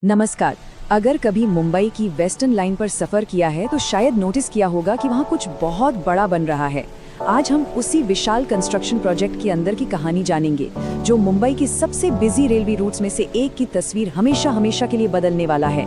नमस्कार। अगर कभी मुंबई की वेस्टर्न लाइन पर सफर किया है तो शायद नोटिस किया होगा कि वहाँ कुछ बहुत बड़ा बन रहा है। आज हम उसी विशाल कंस्ट्रक्शन प्रोजेक्ट के अंदर की कहानी जानेंगे, जो मुंबई की सबसे बिजी रेलवे रूट्स में से एक की तस्वीर हमेशा हमेशा के लिए बदलने वाला है।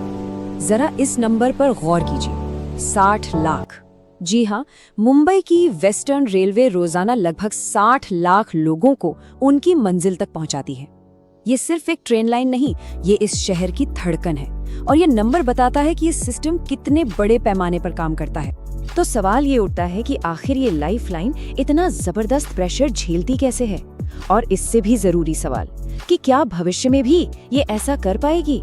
जरा इस नंबर पर गौर कीजिए, 60 लाख। जी हाँ, मुंबई की वेस्टर्न रेलवे रोजाना लगभग 60 लाख लोगों को उनकी मंजिल तक पहुंचाती है। ये सिर्फ एक ट्रेन लाइन नहीं, ये इस शहर की धड़कन है और ये नंबर बताता है कि ये सिस्टम कितने बड़े पैमाने पर काम करता है। तो सवाल ये उठता है कि आखिर ये लाइफ लाइन इतना जबरदस्त प्रेशर झेलती कैसे है, और इससे भी जरूरी सवाल कि क्या भविष्य में भी ये ऐसा कर पाएगी।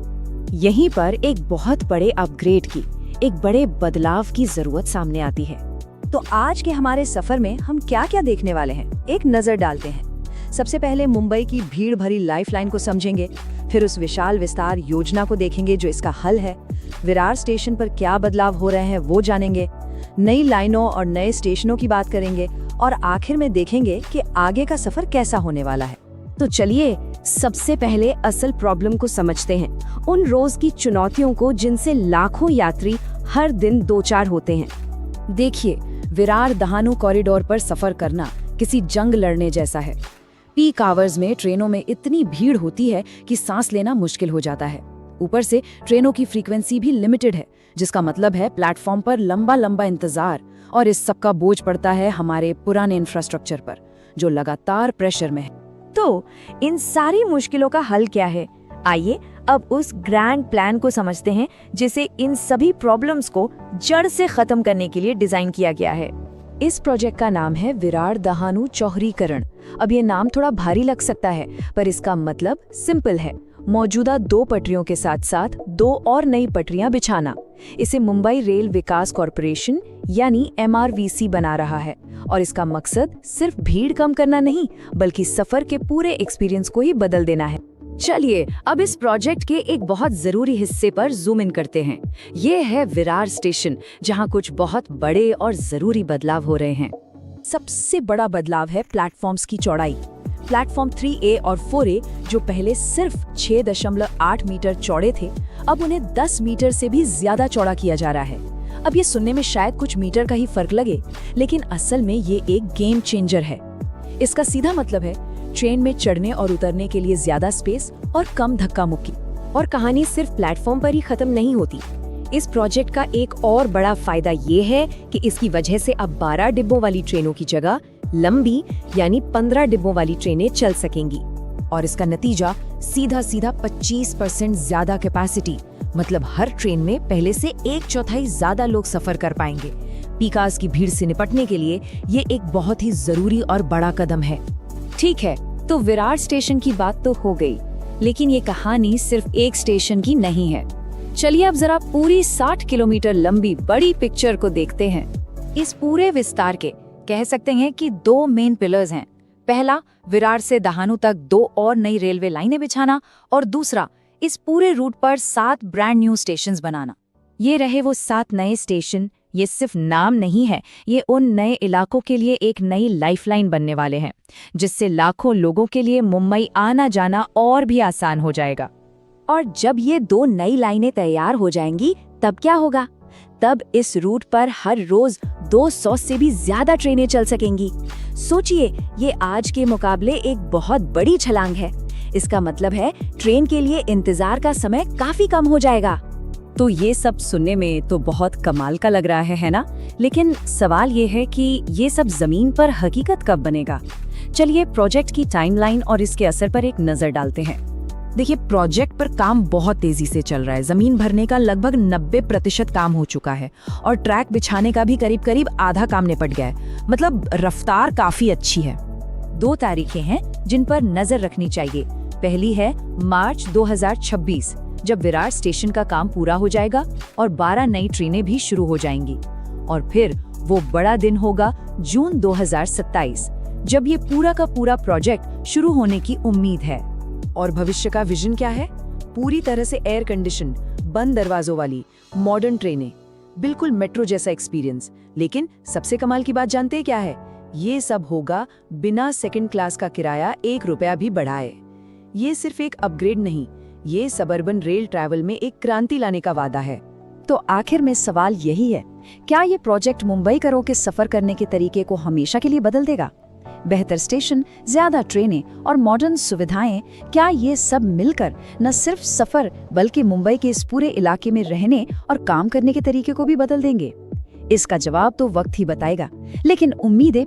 यहीं पर एक बहुत बड़े अपग्रेड की, एक बड़े बदलाव की जरूरत सामने आती है। तो आज के हमारे सफर में हम क्या क्या देखने वाले हैं, एक नजर डालते हैं। सबसे पहले मुंबई की भीड़ भरी लाइफलाइन को समझेंगे, फिर उस विशाल विस्तार योजना को देखेंगे जो इसका हल है। विरार स्टेशन पर क्या बदलाव हो रहे हैं वो जानेंगे, नई लाइनों और नए स्टेशनों की बात करेंगे, और आखिर में देखेंगे कि आगे का सफर कैसा होने वाला है। तो चलिए सबसे पहले असल प्रॉब्लम को समझते हैं, उन रोज की चुनौतियों को जिनसे लाखों यात्री हर दिन दो चार होते हैं। देखिए, विरार दहानू कॉरिडोर पर सफर करना किसी जंग लड़ने जैसा है। पीक आवर्स में ट्रेनों में इतनी भीड़ होती है कि सांस लेना मुश्किल हो जाता है। ऊपर से ट्रेनों की फ्रीक्वेंसी भी लिमिटेड है, जिसका मतलब है प्लेटफॉर्म पर लंबा लंबा इंतजार, और इस सब का बोझ पड़ता है हमारे पुराने इंफ्रास्ट्रक्चर पर, जो लगातार प्रेशर में है। तो इन सारी मुश्किलों का हल क्या है? आइए अब उस ग्रैंड प्लान को समझते हैं, जिसे इन सभी प्रॉब्लम्स को जड़ से खत्म करने के लिए डिजाइन किया गया है। इस प्रोजेक्ट का नाम है विरार दहानू चौड़ीकरण। अब ये नाम थोड़ा भारी लग सकता है, पर इसका मतलब सिंपल है, मौजूदा 2 पटरियों के साथ साथ 2 और नई पटरियां बिछाना। इसे मुंबई रेल विकास कॉरपोरेशन यानी MRVC बना रहा है, और इसका मकसद सिर्फ भीड़ कम करना नहीं, बल्कि सफर के पूरे एक्सपीरियंस को ही बदल देना है। चलिए अब इस प्रोजेक्ट के एक बहुत जरूरी हिस्से पर जूम इन करते हैं। ये है विरार स्टेशन, जहां कुछ बहुत बड़े और जरूरी बदलाव हो रहे हैं। सबसे बड़ा बदलाव है प्लेटफॉर्म्स की चौड़ाई। प्लेटफॉर्म 3A और 4A, जो पहले सिर्फ 6.8 मीटर चौड़े थे, अब उन्हें 10 मीटर से भी ज्यादा चौड़ा किया जा रहा है। अब ये सुनने में शायद कुछ मीटर का ही फर्क लगे, लेकिन असल में ये एक गेम चेंजर है। इसका सीधा मतलब है ट्रेन में चढ़ने और उतरने के लिए ज्यादा स्पेस और कम धक्का मुक्की। और कहानी सिर्फ प्लेटफॉर्म पर ही खत्म नहीं होती। इस प्रोजेक्ट का एक और बड़ा फायदा ये है कि इसकी वजह से अब 12 डिब्बों वाली ट्रेनों की जगह लंबी यानी 15 डिब्बों वाली ट्रेनें चल सकेंगी। और इसका नतीजा सीधा सीधा 25% ज्यादा कैपेसिटी, मतलब हर ट्रेन में पहले से 1/4 ज्यादा लोग सफर कर पाएंगे। पीक आवर्स की भीड़ से निपटने के लिए ये एक बहुत ही जरूरी और बड़ा कदम है। ठीक है, तो विरार स्टेशन की बात तो हो गई, लेकिन ये कहानी सिर्फ एक स्टेशन की नहीं है। चलिए अब जरा पूरी 60 किलोमीटर लंबी बड़ी पिक्चर को देखते हैं। इस पूरे विस्तार के कह सकते हैं कि 2 मेन पिलर्स हैं। पहला, विरार से दहानू तक 2 और नई रेलवे लाइनें बिछाना, और दूसरा, इस पूरे रूट पर 7 ब्रांड न्यू स्टेशंस बनाना। ये रहे वो 7 नए स्टेशन। ये सिर्फ नाम नहीं है, ये उन नए इलाकों के लिए एक नई लाइफलाइन बनने वाले हैं, जिससे लाखों लोगों के लिए मुंबई आना जाना और भी आसान हो जाएगा। और जब ये 2 नई लाइनें तैयार हो जाएंगी, तब क्या होगा? तब इस रूट पर हर रोज 200 से भी ज्यादा ट्रेनें चल सकेंगी। सोचिए, ये आज के मुकाबले एक बहुत बड़ी छलांग है। इसका मतलब है ट्रेन के लिए इंतजार का समय काफी कम हो जाएगा। तो ये सब सुनने में तो बहुत कमाल का लग रहा है ना? लेकिन सवाल ये है कि ये सब जमीन पर हकीकत कब बनेगा? चलिए प्रोजेक्ट की टाइमलाइन और इसके असर पर एक नजर डालते हैं। देखिए, प्रोजेक्ट पर काम बहुत तेजी से चल रहा है। जमीन भरने का लगभग 90% काम हो चुका है, और ट्रैक बिछाने का भी करीब करीब आधा काम निपट गया है। मतलब रफ्तार काफी अच्छी है। 2 तारीखें हैं जिन पर नजर रखनी चाहिए। पहली है मार्च 2026, जब विरार स्टेशन का काम पूरा हो जाएगा और 12 नई ट्रेनें भी शुरू हो जाएंगी। और फिर वो बड़ा दिन होगा जून 2027, जब ये पूरा का पूरा प्रोजेक्ट शुरू होने की उम्मीद है। और भविष्य का विजन क्या है? पूरी तरह से एयर कंडीशन, बंद दरवाजों वाली मॉडर्न ट्रेनें, बिल्कुल मेट्रो जैसा एक्सपीरियंस। लेकिन सबसे कमाल की बात जानते हैं क्या है? ये सब होगा बिना सेकंड क्लास का किराया 1 रुपया भी बढ़ाए। ये सिर्फ एक अपग्रेड नहीं, ये सबर्बन रेल ट्रैवल में एक क्रांति लाने का वादा है। तो आखिर में सवाल यही है, क्या ये प्रोजेक्ट मुंबईकरों के सफर करने के तरीके को हमेशा के लिए बदल देगा? बेहतर स्टेशन, ज्यादा ट्रेनें और मॉडर्न सुविधाएं, क्या ये सब मिलकर न सिर्फ सफर बल्कि मुंबई के इस पूरे इलाके में रहने और काम करने के तरीके को भी बदल देंगे? इसका जवाब तो वक्त ही बताएगा, लेकिन उम्मीद है